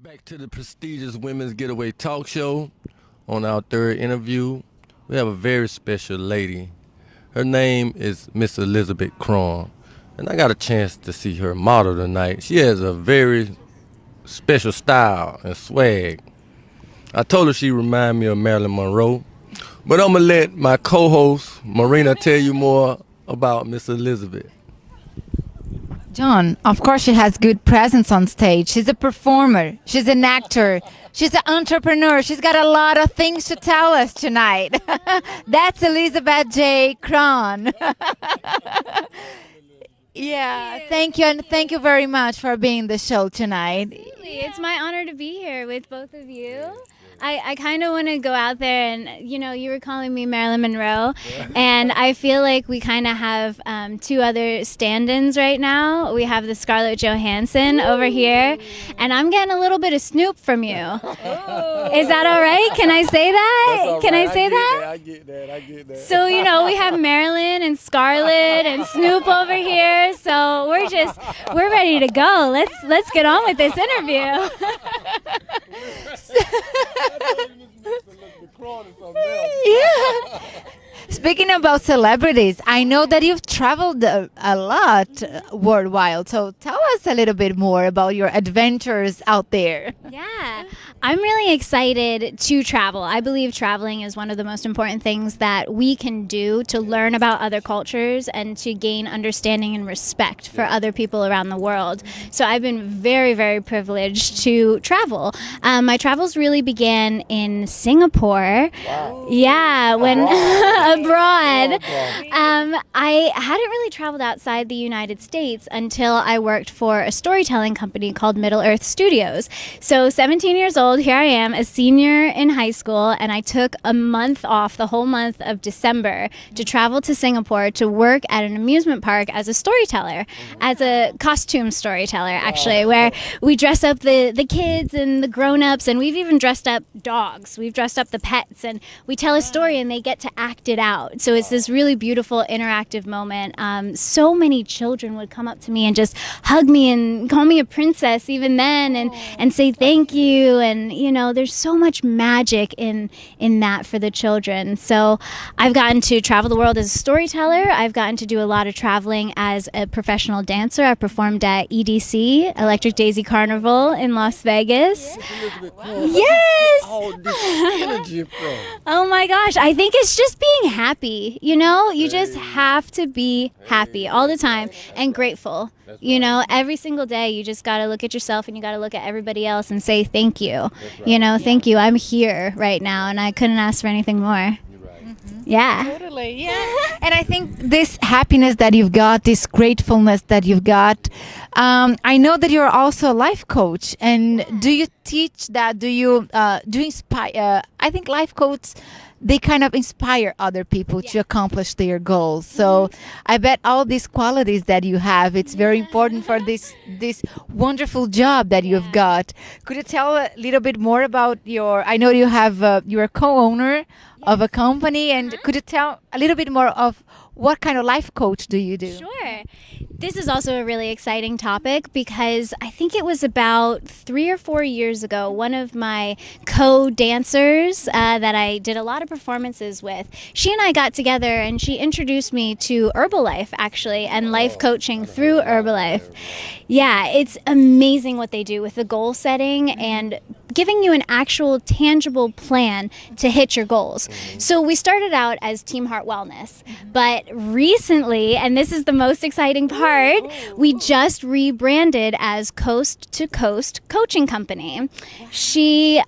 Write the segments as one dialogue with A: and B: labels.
A: Back to the prestigious Women's Getaway Talk Show. On our third interview, we have a very special lady. Her name is Miss Elizabeth Cron. And I got a chance to see her model tonight. She has a very special style and swag. I told her she remind me of Marilyn Monroe. But I'm going to let my co-host, Marina, tell you more about Miss Elizabeth.
B: John, of course she has good presence on stage. She's a performer. She's an actor. She's an entrepreneur. She's got a lot of things to tell us tonight. That's Elizabeth J. Cron. Yeah, thank you, and thank you very much for being in the show tonight.
C: Absolutely. It's my honor to be here with both of you. I kind of want to go out there and, you were calling me Marilyn Monroe, and I feel like we kind of have two other stand-ins right now. We have the Scarlett Johansson over here, and I'm getting a little bit of Snoop from you. Is that all right? Can I say that? Can I say that?
A: I get that.
C: So, we have Marilyn and Scarlett and Snoop over here, so we're ready to go. Let's get on with this interview.
B: Yeah. Speaking about celebrities, I know that you've traveled a lot worldwide. So tell us a little bit more about your adventures out there.
C: Yeah, I'm really excited to travel. I believe traveling is one of the most important things that we can do to learn about other cultures and to gain understanding and respect for other people around the world. So I've been very, very privileged to travel. My travels really began in Singapore.
A: Wow.
C: Yeah, when abroad. I hadn't really traveled outside the United States until I worked for a storytelling company called Middle Earth Studios. So 17 years old, here I am, a senior in high school, and I took a month off, the whole month of December, to travel to Singapore to work at an amusement park as a storyteller, as a costume storyteller, actually, where we dress up the kids and the grown-ups, and we've even dressed up dogs. We've dressed up the pets, and we tell a story, and they get to act it out. So it's this really beautiful interactive moment. So many children would come up to me and just hug me and call me a princess even then, and say thank you. And there's so much magic in that for the children. So I've gotten to travel the world as a storyteller. I've gotten to do a lot of traveling as a professional dancer. I performed at EDC, Electric Daisy Carnival in Las Vegas. Yes. Oh my gosh, I think it's just being happy. You just have to be happy all the time and grateful. Every single day you just got to look at yourself and you got to look at everybody else and say thank you. Thank you. I'm here right now and I couldn't ask for anything more. Yeah.
B: Totally, yeah. And I think this happiness that you've got, this gratefulness that you've got, I know that you're also a life coach. And do you teach that? Do you inspire? I think life coaches, they kind of inspire other people to accomplish their goals. So I bet all these qualities that you have, it's very important for this wonderful job that you've got. Could you tell a little bit more about I know you have, you're a co-owner of a company, and could you tell a little bit more of what kind of life coach do you do?
C: Sure. This is also a really exciting topic because I think it was about 3 or 4 years ago, one of my co-dancers that I did a lot of performances with, she and I got together and she introduced me to Herbalife, actually, and life coaching through Herbalife. Yeah, it's amazing what they do with the goal setting and giving you an actual tangible plan to hit your goals. So we started out as Team Heart Wellness, but recently, and this is the most exciting part, we just rebranded as Coast to Coast Coaching Company.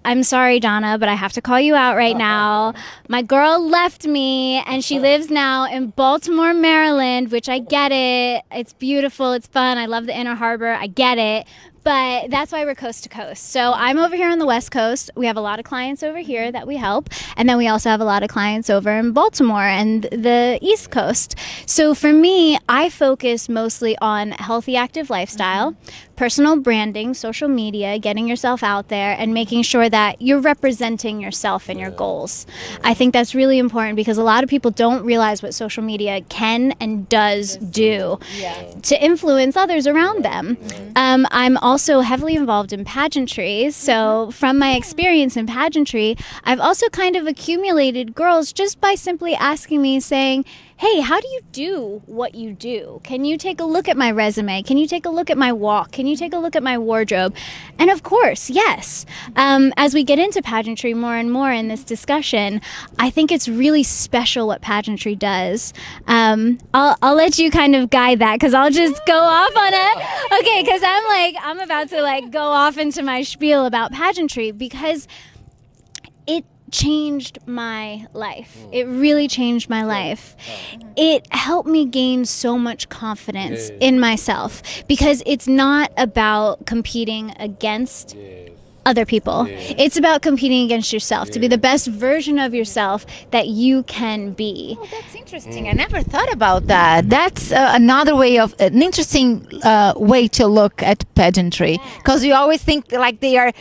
C: I'm sorry, Donna, but I have to call you out right now. My girl left me and she lives now in Baltimore, Maryland, which I get it. It's beautiful, it's fun, I love the Inner Harbor, I get it. But that's why we're coast to coast. So I'm over here on the West Coast. We have a lot of clients over here that we help. And then we also have a lot of clients over in Baltimore and the East Coast. So for me, I focus mostly on healthy, active lifestyle, personal branding, social media, getting yourself out there, and making sure that you're representing yourself and your goals. I think that's really important because a lot of people don't realize what social media can and does do to influence others around them. I'm also heavily involved in pageantry, so from my experience in pageantry, I've also kind of accumulated girls just by simply asking me, saying, hey, how do you do what you do? Can you take a look at my resume? Can you take a look at my walk? Can you take a look at my wardrobe? And of course, yes. As we get into pageantry more and more in this discussion, I think it's really special what pageantry does. I'll let you kind of guide that because I'll just go off on it. Okay, because I'm about to go off into my spiel about pageantry because it changed my life. It really changed my life. It helped me gain so much confidence in myself because it's not about competing against other people. It's about competing against yourself to be the best version of yourself that you can be.
B: Oh, that's interesting. I never thought about that. That's another way of an interesting way to look at pageantry, because you always think like they're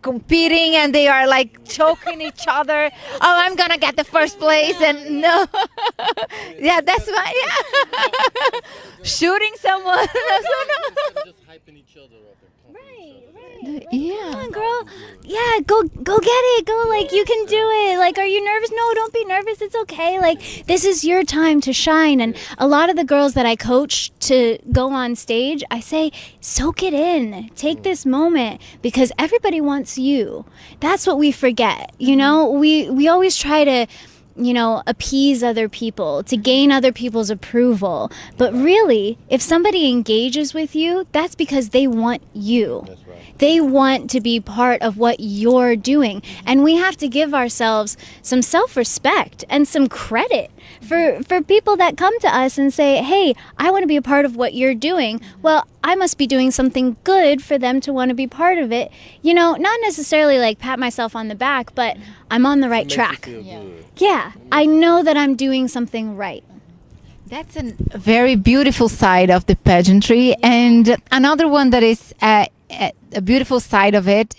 B: competing and they are like choking each other. Oh, I'm gonna get the first place, and no, that's why. Yeah, shooting someone.
A: Just hyping each other up.
B: Yeah.
C: Come on, girl. Yeah, go get it. Go, you can do it. Are you nervous? No, don't be nervous. It's okay. This is your time to shine. And a lot of the girls that I coach to go on stage, I say, soak it in. Take this moment because everybody wants you. That's what we forget. We always try to appease other people, to gain other people's approval. But really, if somebody engages with you, that's because they want you.
A: That's right.
C: They want to be part of what you're doing. And we have to give ourselves some self-respect and some credit for people that come to us and say, hey, I want to be a part of what you're doing. Well, I must be doing something good for them to want to be part of it. Not necessarily pat myself on the back, but I'm on the right track. Yeah, I know that I'm doing something right.
B: That's a very beautiful side of the pageantry. And another one that is a beautiful side of it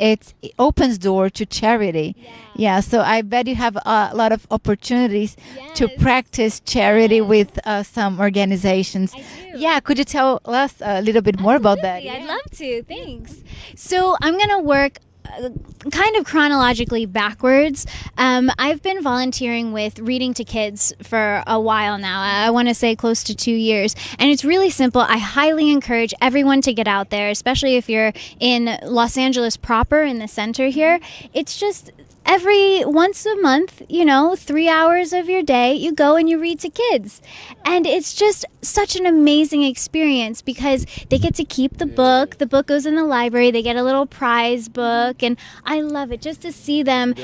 B: opens door to charity. Yeah, so I bet you have a lot of opportunities to practice charity with some organizations.
C: I do.
B: Yeah, could you tell us a little bit more about that?
C: I'd love to. Thanks. So I'm going to work kind of chronologically backwards. I've been volunteering with reading to kids for a while now. I want to say close to 2 years. And it's really simple. I highly encourage everyone to get out there, especially if you're in Los Angeles proper in the center here. It's just once a month, 3 hours of your day, you go and you read to kids. And it's just such an amazing experience because they get to keep the book. The book goes in the library. They get a little prize book. And I love it just to see them,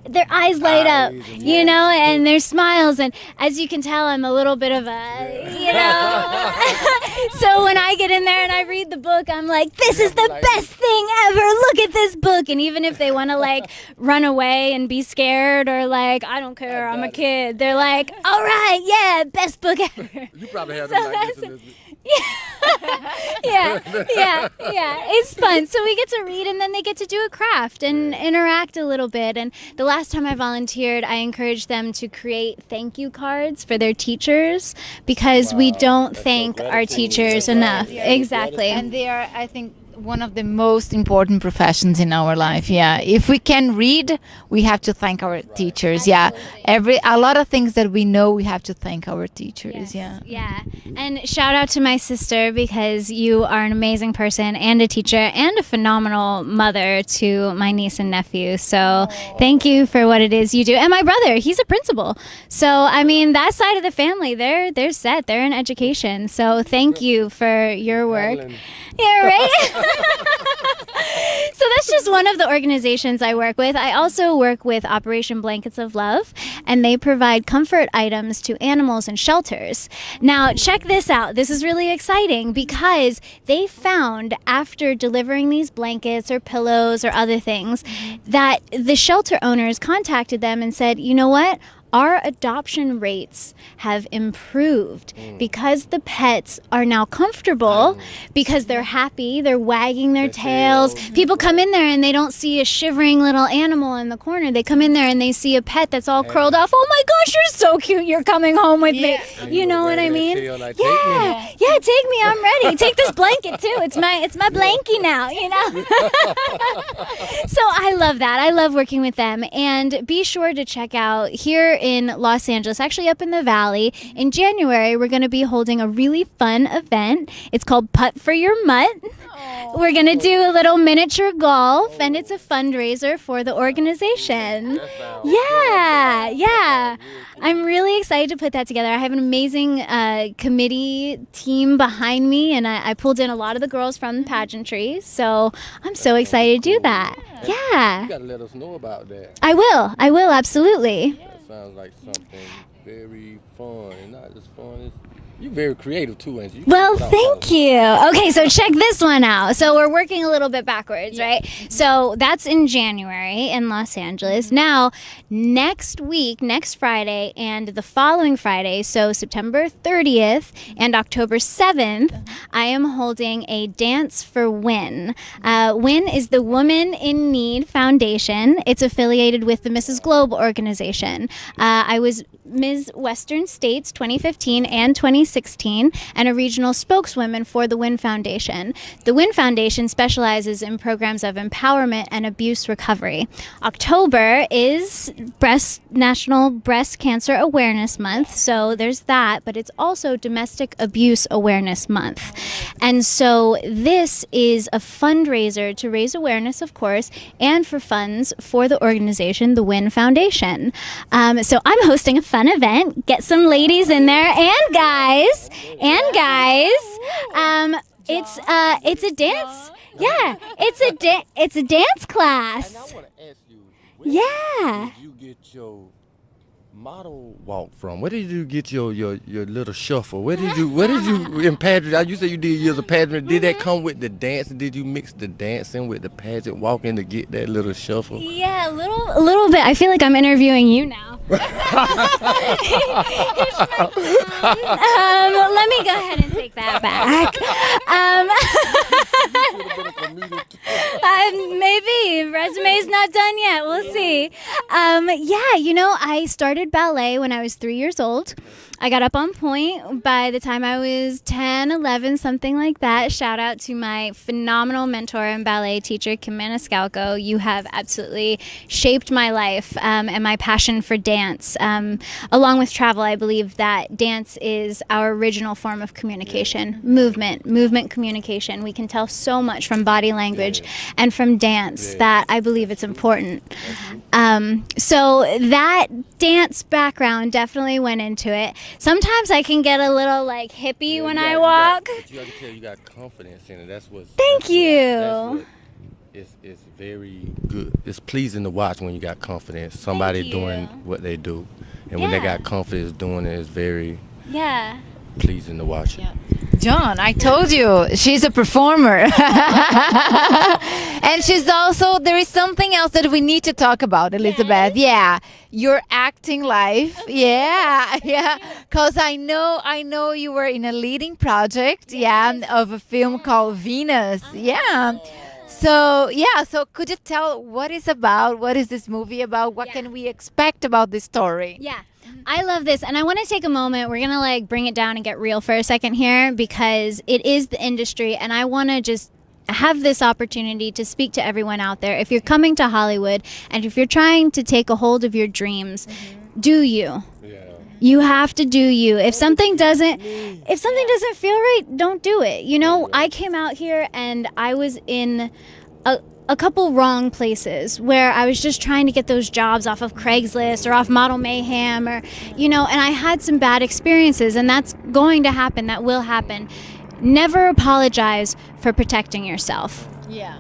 C: their eyes light up, and their smiles. And as you can tell, I'm a little bit of so when I get in there and I read the book, I'm like, this is the best thing ever. Look at this book. And even if they want to run away and be scared or I don't care, I'm a kid, they're like, all right, yeah, best book ever.
A: You probably have them like this, Elizabeth.
C: Yeah, it's fun. So we get to read and then they get to do a craft and interact a little bit. And the last time I volunteered, I encouraged them to create thank you cards for their teachers because we don't thank our teachers enough. Exactly.
B: And they are, I think, one of the most important professions in our life. Yeah, if we can read, we have to thank our teachers. Yeah, a lot of things that we know, we have to thank our teachers.
C: Yeah. And shout out to my sister because you are an amazing person and a teacher and a phenomenal mother to my niece and nephew. So thank you for what it is you do. And my brother, he's a principal. So I mean, that side of the family, they're set. They're in education. So thank you for your work. Yeah, right? So that's just one of the organizations I work with. I also work with Operation Blankets of Love, and they provide comfort items to animals in shelters. Now, check this out. This is really exciting because they found after delivering these blankets or pillows or other things that the shelter owners contacted them and said, you know what? our adoption rates have improved because the pets are now comfortable, because they're happy, they're wagging their tails. People come in there and they don't see a shivering little animal in the corner. They come in there and they see a pet that's all curled off. Oh my gosh, you're so cute. You're coming home with me. You know what I mean?
A: Like,
C: Yeah, take me. I'm ready. Take this blanket too. It's my blankie now, you know. So I love that. I love working with them. And be sure to check out here in Los Angeles, actually up in the Valley, in January, we're going to be holding a really fun event. It's called Putt For Your Mud. We're going to do a little miniature golf, and it's a fundraiser for the organization. Yeah. I'm really excited to put that together. I have an amazing committee team behind me, and I pulled in a lot of the girls from pageantry, so I'm so excited to do that. Yeah.
A: You got to let us know about that.
C: I will, absolutely.
A: That sounds like something very fun, and not just fun. You're very creative too, ain't you?
C: Well, thank you. Okay, so check this one out. So we're working a little bit backwards, right? So that's in January in Los Angeles. Now, next week, next Friday, and the following Friday, so September 30th and October 7th, I am holding a Dance for WIN. WIN is the Woman in Need Foundation. It's affiliated with the Mrs. Globe organization. I was Ms. Western States 2015 and 2016 and a regional spokeswoman for the WIN Foundation. The WIN Foundation specializes in programs of empowerment and abuse recovery. October is National Breast Cancer Awareness Month, so there's that, but it's also Domestic Abuse Awareness Month. And so this is a fundraiser to raise awareness, of course, and for funds for the organization, the WIN Foundation. So I'm hosting a fun event. Get some ladies in there and guys. It's a dance. Yeah, it's a dance class.
A: And I want to ask you,
C: Yeah.
A: did you get your model walk from? Where did you get your little shuffle? Where did you in pageant? You said you did years of pageant. Did that come with the dance? Did you mix the dancing with the pageant walking to get that little shuffle?
C: Yeah, a little bit. I feel like I'm interviewing you now. Let me go ahead and take that back. Maybe resume's not done yet. We'll see. I started ballet when I was 3 years old. I got up on point by the time I was 10, 11, something like that. Shout out to my phenomenal mentor and ballet teacher, Kim Maniscalco. You have absolutely shaped my life and my passion for dance. Along with travel, I believe that dance is our original form of communication, movement communication. We can tell so much from body language and from dance that I believe it's important. So that dance background definitely went into it. Sometimes I can get a little like hippie when I walk.
A: But you got to tell you got confidence in it. That's what.
C: Thank you.
A: It's very good. It's pleasing to watch when you got confidence. Somebody doing what they do, and when they got confidence doing it, it's very pleasing to watch it.
B: John, I told you, she's a performer. And she's also, there is something else that we need to talk about, Elizabeth. Yeah, your acting life. Yeah. Because I know you were in a leading project, of a film called Venus. Yeah. So could you tell what it's about? What is this movie about? What can we expect about this story?
C: Yeah. I love this, and I want to take a moment. We're going to bring it down and get real for a second here because it is the industry, and I want to just have this opportunity to speak to everyone out there. If you're coming to Hollywood and if you're trying to take a hold of your dreams, do you. You have to do you. If something doesn't feel right, don't do it. I came out here and I was in a couple wrong places where I was just trying to get those jobs off of Craigslist or off Model Mayhem and I had some bad experiences, and that's going to happen. That will happen. Never apologize for protecting yourself.
B: Yeah.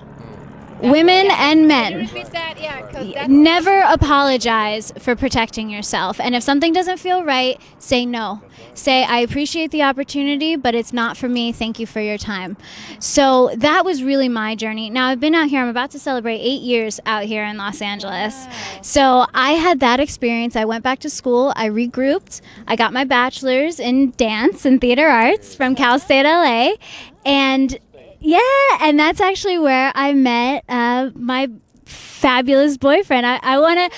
C: women and men.
B: Repeat that, yeah, 'cause that's
C: Never apologize for protecting yourself. And if something doesn't feel right, say no. Say, I appreciate the opportunity, but it's not for me. Thank you for your time. So that was really my journey. Now, I've been out here. I'm about to celebrate 8 years out here in Los Angeles. So I had that experience. I went back to school. I regrouped. I got my bachelor's in dance and theater arts from Cal State LA. And yeah, and that's actually where I met my fabulous boyfriend. I wanna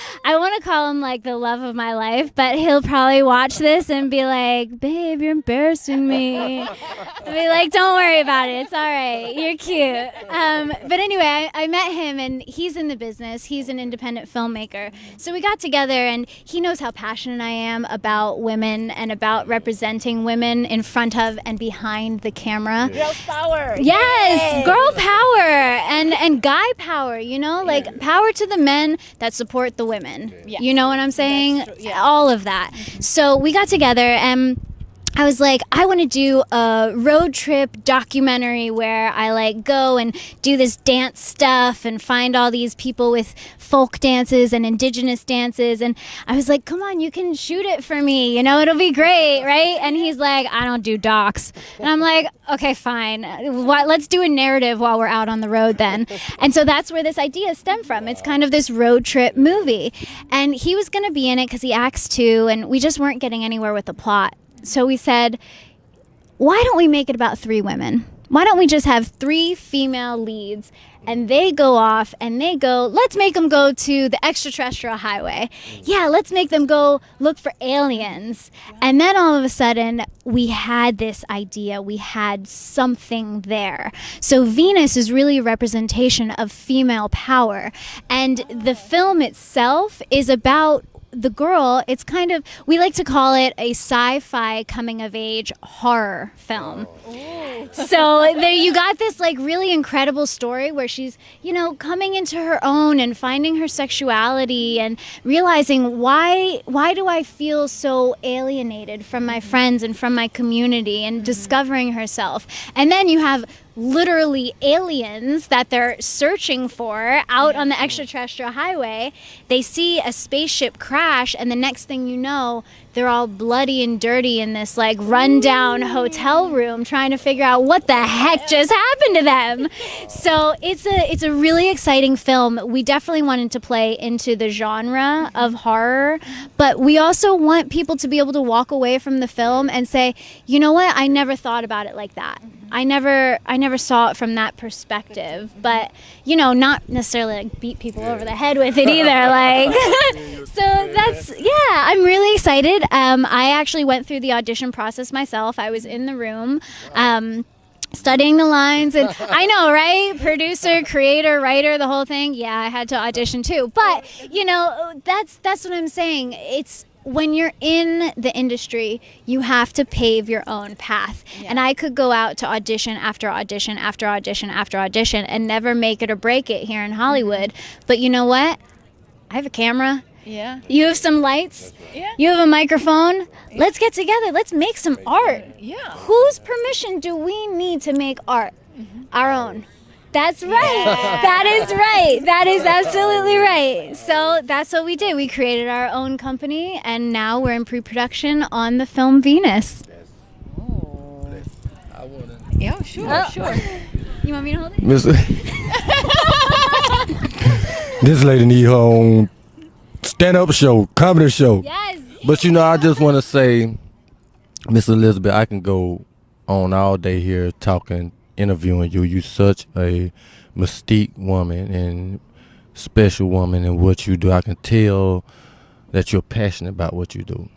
C: call him like the love of my life, but he'll probably watch this and be like, "Babe, you're embarrassing me." I'll be like, "Don't worry about it. It's all right. You're cute." But anyway, I met him, and he's in the business. He's an independent filmmaker. So we got together, and he knows how passionate I am about women and about representing women in front of and behind the camera.
B: girl power.
C: Yes,
B: Yay.
C: girl power and guy power, you know, like power to the men that support the women.
B: Yeah.
C: You know what I'm saying?
B: That's true, yeah.
C: All of that. So we got together, and I was like, I want to do a road trip documentary where I like go and do this dance stuff and find all these people with folk dances and indigenous dances. And I was like, come on, you can shoot it for me. You know, it'll be great, right? And he's like, I don't do docs. And I'm like, okay, fine. Let's do a narrative while we're out on the road then. And so that's where this idea stemmed from. It's kind of this road trip movie. And he was going to be in it because he acts too, and we just weren't getting anywhere with the plot. So we said, why don't we make it about 3 women? Why don't we just have 3 female leads, and they go off and they go, let's make them go to the extraterrestrial highway. Yeah, let's make them go look for aliens. And then all of a sudden, we had this idea. We had something there. So Venus is really a representation of female power. And the film itself is about the girl. It's kind of, we like to call it a sci-fi coming of age horror film. So there you got this like really incredible story where she's, you know, coming into her own and finding her sexuality and realizing why do I feel so alienated from my friends and from my community, and discovering herself. And then you have literally aliens that they're searching for out on the extraterrestrial highway. They see a spaceship crash, and the next thing you know, they're all bloody and dirty in this like rundown hotel room trying to figure out what the heck just happened to them. So it's a really exciting film. We definitely wanted to play into the genre of horror, but we also want people to be able to walk away from the film and say, you know what, I never thought about it like that. I never saw it from that perspective, but you know, not necessarily like beat people over the head with it either. Like, so that's, yeah, I'm really excited. I actually went through the audition process myself. I was in the room, studying the lines, and I know, right? Producer, creator, writer, the whole thing. Yeah, I had to audition too. But you know, that's what I'm saying. It's, when you're in the industry, you have to pave your own path. Yeah. And I could go out to audition after audition after audition after audition and never make it or break it here in Hollywood. But you know what? I have a camera.
B: Yeah.
C: You have some lights.
B: Yeah.
C: You have a microphone. Yeah. Let's get together. Let's make some art.
B: Yeah.
C: Whose permission do we need to make art? Our own. That's right.
B: Yeah.
C: That is right. That is absolutely right. So that's what we did. We created our own company, and now we're in pre-production on the film Venus.
B: Oh.
A: I wanna,
B: Yeah, sure, sure.
C: You want me to hold it?
A: Miss, this lady need her own stand-up show, comedy show.
C: Yes.
A: But you know, I just want to say, Miss Elizabeth, I can go on all day here talking, interviewing you. You're such a mystique woman and special woman in what you do. I can tell that you're passionate about what you do.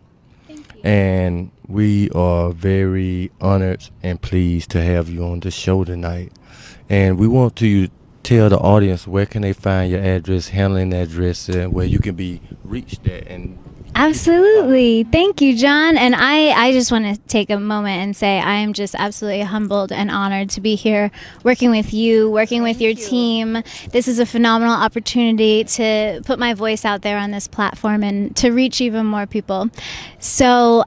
C: Thank you.
A: And we are very honored and pleased to have you on the show tonight. And we want to tell the audience, where can they find your address, handling address, and where you can be reached at, and
C: Absolutely. Thank you, John. And I just want to take a moment and say I am just absolutely humbled and honored to be here working with you, working with your team. This is a phenomenal opportunity to put my voice out there on this platform and to reach even more people. So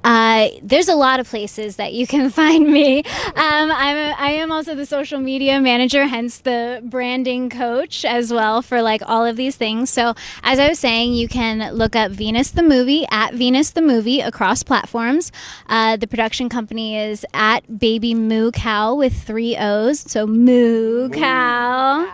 C: there's a lot of places that you can find me. I am also the social media manager, hence the branding coach as well for like all of these things. So as I was saying, you can look up Venus the Movie at Venus the Movie across platforms. The production company is at Baby Moo Cow with 3 O's. So Moo Cow.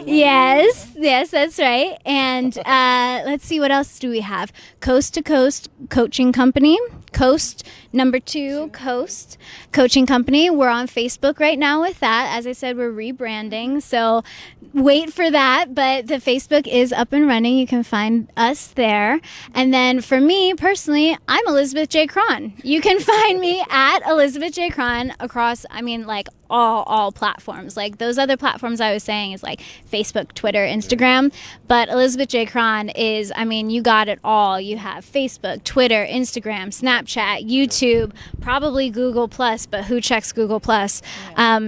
C: Yes, that's right. And let's see, what else do we have? Coast to Coast Coaching Company. Coast #2 Coast Coaching Company. We're on Facebook right now with that. As I said, we're rebranding, so wait for that, but the Facebook is up and running. You can find us there. And then for me personally, I'm Elizabeth J. Cron. You can find me at Elizabeth J. Cron across, I mean, like all platforms. Like those other platforms I was saying is like Facebook, Twitter, Instagram, but Elizabeth J. Cron is, I mean, you got it all. You have Facebook, Twitter, Instagram, Snapchat, YouTube, probably Google Plus, but who checks Google Plus?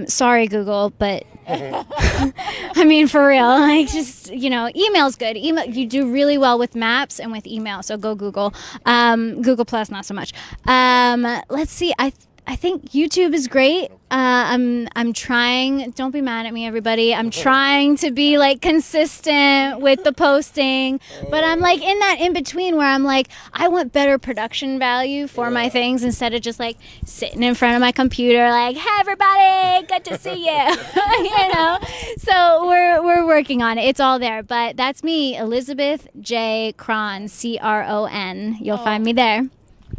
C: Sorry, Google, but I mean, for real, like just, you know, email's good. Email, you do really well with maps and with email, so go Google. Google Plus, not so much. Let's see, I think YouTube is great. I'm trying, don't be mad at me, everybody. I'm trying to be like consistent with the posting, but I'm like in that in between where I'm like, I want better production value for my things instead of just like sitting in front of my computer like, hey everybody, good to see you. You know, so we're working on it. It's all there, but that's me, Elizabeth J. Cron, Cron. You'll find me there.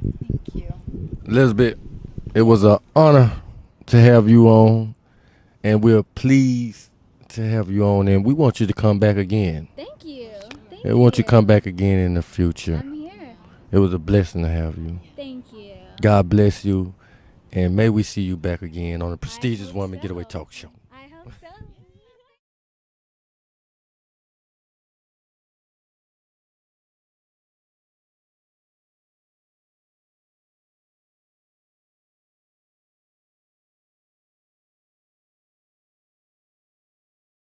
B: Thank you.
A: Elizabeth, it was an honor to have you on, and we're pleased to have you on, and we want you to come back again.
C: Thank you.
A: We want you to come back again in the future.
C: I'm here.
A: It was a blessing to have you.
C: Thank you.
A: God bless you, and may we see you back again on the prestigious Woman Getaway Talk Show.